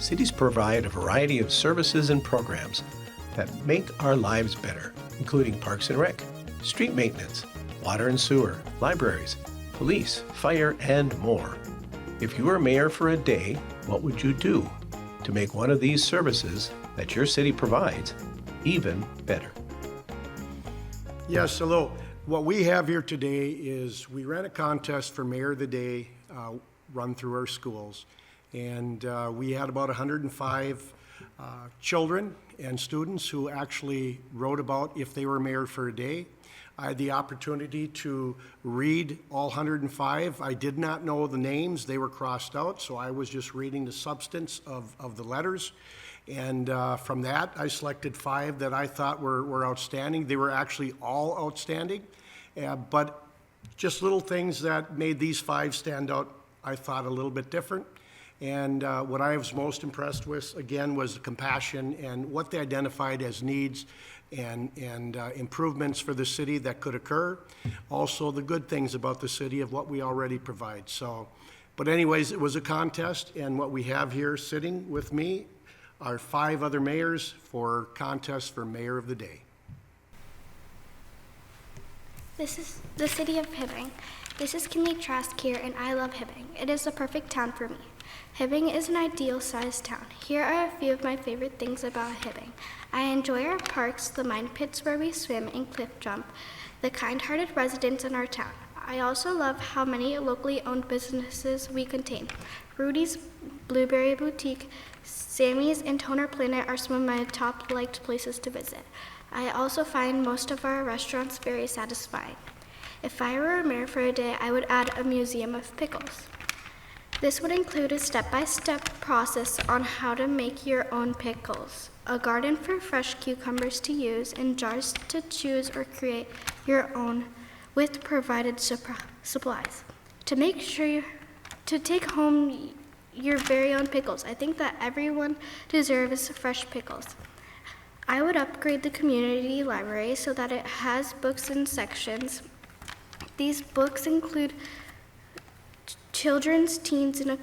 cities provide a variety of services and programs that make our lives better, including parks and rec, street maintenance, water and sewer, libraries, police, fire, and more. If you were mayor for a day, what would you do to make one of these services that your city provides even better? Yes, hello. What we have here today is we ran a contest for Mayor of the Day run through our schools. And we had about 105 children and students who actually wrote about if they were mayor for a day. I had the opportunity to read all 105. I did not know the names. They were crossed out, so I was just reading the substance of the letters. And from that, I selected 5 that I thought were outstanding. They were actually all outstanding, but just little things that made these 5 stand out, I thought, a little bit different. And what I was most impressed with, again, was the compassion and what they identified as needs and improvements for the city that could occur. Also, the good things about the city of what we already provide. So, but anyways, it was a contest, and what we have here sitting with me are 5 other mayors for contest for Mayor of the Day. This is the city of Hibbing. This is Kinley Trask here, and I love Hibbing. It is the perfect town for me. Hibbing is an ideal-sized town. Here are a few of my favorite things about Hibbing. I enjoy our parks, the mine pits where we swim and cliff jump, the kind-hearted residents in our town. I also love how many locally owned businesses we contain. Rudy's Blueberry Boutique, Sammy's, and Toner Planet are some of my top-liked places to visit. I also find most of our restaurants very satisfying. If I were a mayor for a day, I would add a museum of pickles. This would include a step-by-step process on how to make your own pickles, a garden for fresh cucumbers to use, and jars to choose or create your own with provided supplies. To make sure to take home your very own pickles, I think that everyone deserves fresh pickles. I would upgrade the community library so that it has books in sections. These books include children's, teens, and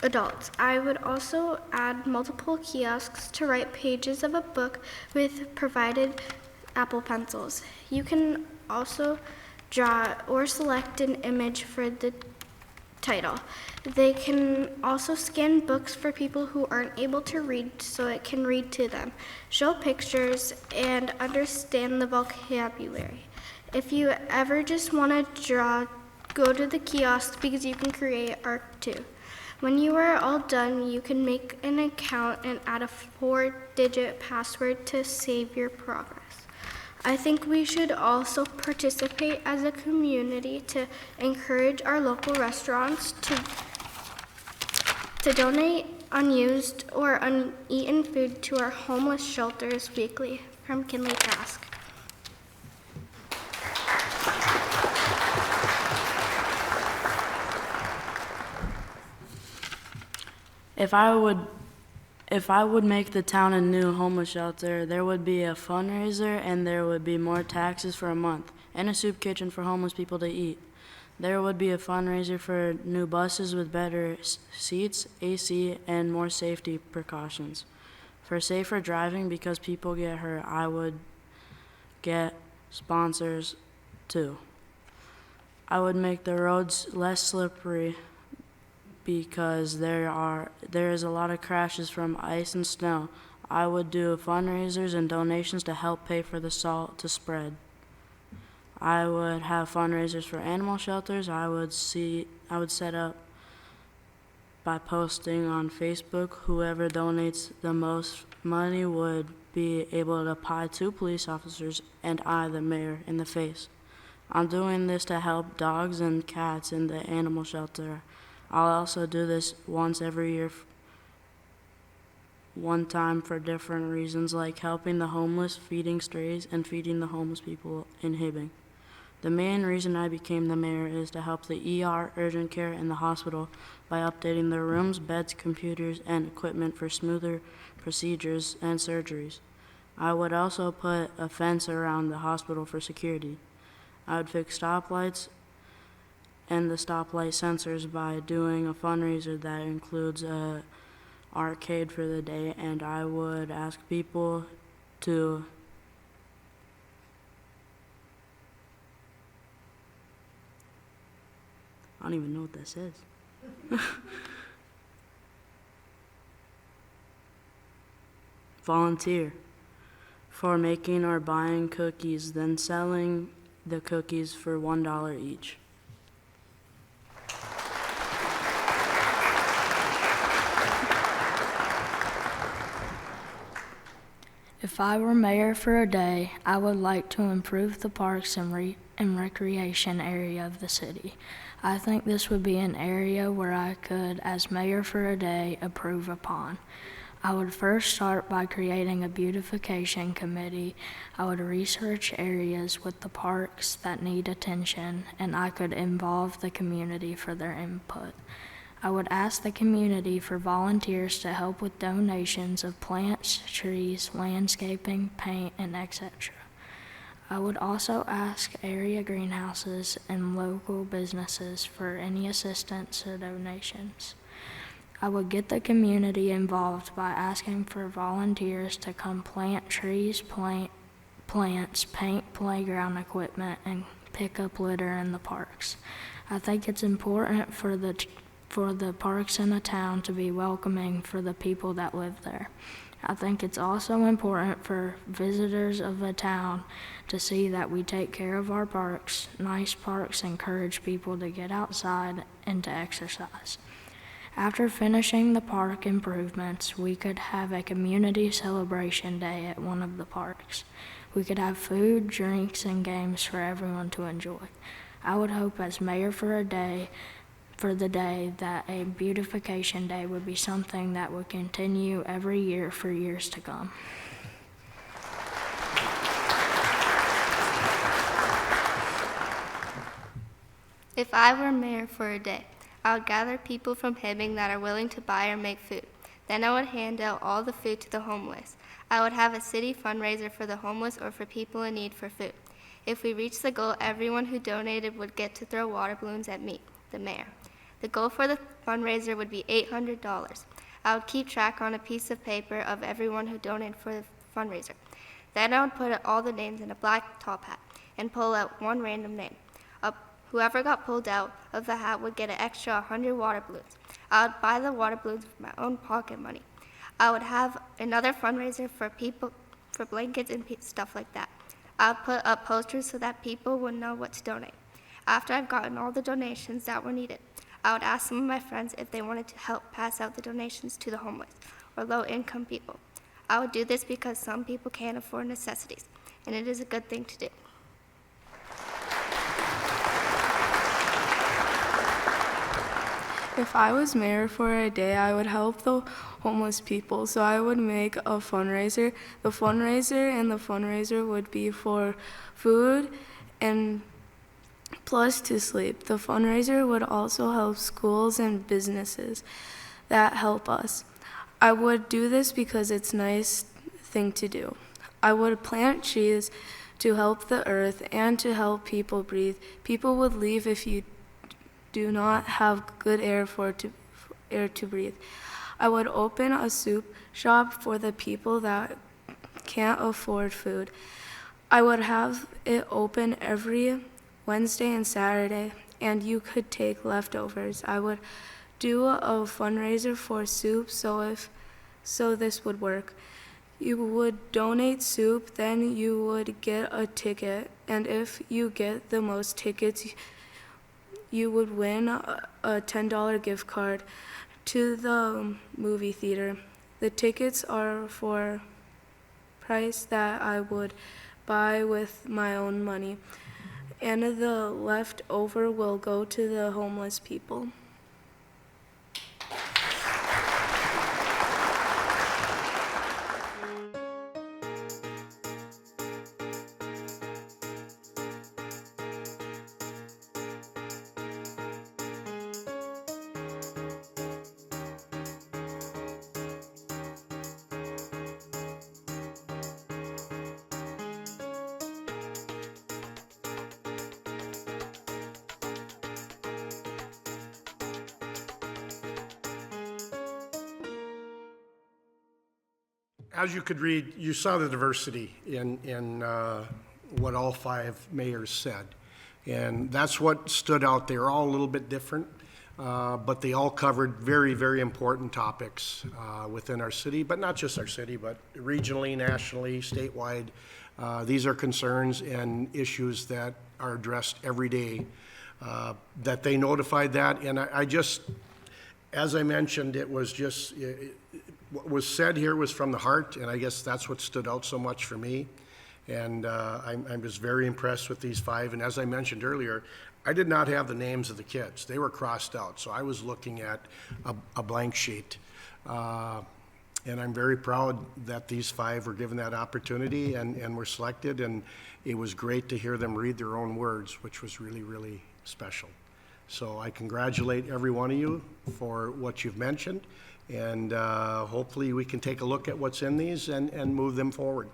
adults. I would also add multiple kiosks to write pages of a book with provided Apple Pencils. You can also draw or select an image for the title. They can also scan books for people who aren't able to read so it can read to them, show pictures, and understand the vocabulary. If you ever just want to draw, go to the kiosk because you can create art too. When you are all done, you can make an account and add a 4-digit password to save your progress. I think we should also participate as a community to encourage our local restaurants to donate unused or uneaten food to our homeless shelters weekly. From Kinley Trask. If I would make the town a new homeless shelter, there would be a fundraiser and there would be more taxes for a month and a soup kitchen for homeless people to eat. There would be a fundraiser for new buses with better seats, AC, and more safety precautions. For safer driving because people get hurt, I would get sponsors too. I would make the roads less slippery because there is a lot of crashes from ice and snow. I would do fundraisers and donations to help pay for the salt to spread. I would have fundraisers for animal shelters. I would set up by posting on Facebook. Whoever donates the most money would be able to pie 2 police officers and I, the mayor, in the face. I'm doing this to help dogs and cats in the animal shelter. I'll also do this once every year, one time for different reasons, like helping the homeless, feeding strays, and feeding the homeless people in Hibbing. The main reason I became the mayor is to help the ER, urgent care, and the hospital by updating their rooms, beds, computers, and equipment for smoother procedures and surgeries. I would also put a fence around the hospital for security. I would fix stoplights and the stoplight sensors by doing a fundraiser that includes a arcade for the day, and I would ask people to I don't even know what this is. Volunteer for making or buying cookies, then selling the cookies for $1 each. If I were mayor for a day, I would like to improve the parks and recreation area of the city. I think this would be an area where I could, as mayor for a day, improve upon. I would first start by creating a beautification committee. I would research areas with the parks that need attention, and I could involve the community for their input. I would ask the community for volunteers to help with donations of plants, trees, landscaping, paint, and etc. I would also ask area greenhouses and local businesses for any assistance or donations. I would get the community involved by asking for volunteers to come plant trees, plants, paint playground equipment, and pick up litter in the parks. I think it's important for the parks in the town to be welcoming for the people that live there. I think it's also important for visitors of the town to see that we take care of our parks. Nice parks encourage people to get outside and to exercise. After finishing the park improvements, we could have a community celebration day at one of the parks. We could have food, drinks, and games for everyone to enjoy. I would hope as mayor for the day that a beautification day would be something that would continue every year for years to come. If I were mayor for a day, I would gather people from Hibbing that are willing to buy or make food. Then I would hand out all the food to the homeless. I would have a city fundraiser for the homeless or for people in need for food. If we reached the goal, everyone who donated would get to throw water balloons at me, the mayor. The goal for the fundraiser would be $800. I would keep track on a piece of paper of everyone who donated for the fundraiser. Then I would put all the names in a black top hat and pull out one random name. Whoever got pulled out of the hat would get an extra 100 water balloons. I would buy the water balloons with my own pocket money. I would have another fundraiser for blankets and stuff like that. I would put up posters so that people would know what to donate. After I've gotten all the donations that were needed, I would ask some of my friends if they wanted to help pass out the donations to the homeless or low-income people. I would do this because some people can't afford necessities, and it is a good thing to do. If I was mayor for a day, I would help the homeless people, so I would make a fundraiser. The fundraiser would be for food and plus to sleep. The fundraiser would also help schools and businesses that help us. I would do this because it's a nice thing to do. I would plant trees to help the earth and to help people breathe. People would leave if you do not have good air to breathe. I would open a soup shop for the people that can't afford food. I would have it open every Wednesday and Saturday, and you could take leftovers. I would do a fundraiser for soup, so this would work. You would donate soup, then you would get a ticket, and if you get the most tickets, you would win a $10 gift card to the movie theater. The tickets are for price that I would buy with my own money, and the leftover will go to the homeless people. as you could read, you saw the diversity in what all 5 mayors said. And that's what stood out. They were all a little bit different, but they all covered very, very important topics within our city, but not just our city, but regionally, nationally, statewide. These are concerns and issues that are addressed every day, that they notified that. And I just, as I mentioned, it was just, what was said here was from the heart, and I guess that's what stood out so much for me. And I'm just very impressed with these 5. And as I mentioned earlier, I did not have the names of the kids. They were crossed out, so I was looking at a blank sheet. And I'm very proud that these 5 were given that opportunity and were selected, and it was great to hear them read their own words, which was really, really special. So I congratulate every one of you for what you've mentioned, and hopefully we can take a look at what's in these and move them forward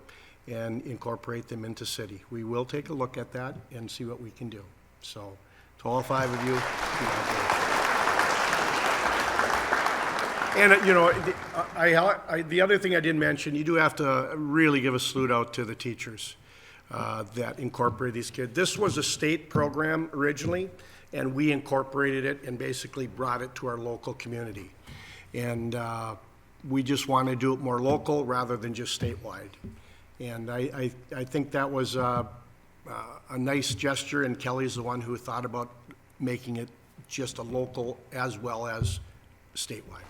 and incorporate them into city. We will take a look at that and see what we can do. So to all 5 of you, and, you know, the other thing I didn't mention, you do have to really give a salute out to the teachers that incorporate these kids. This was a state program originally, and we incorporated it and basically brought it to our local community. And we just want to do it more local rather than just statewide. And I think that was a nice gesture, and Kelly's the one who thought about making it just a local as well as statewide.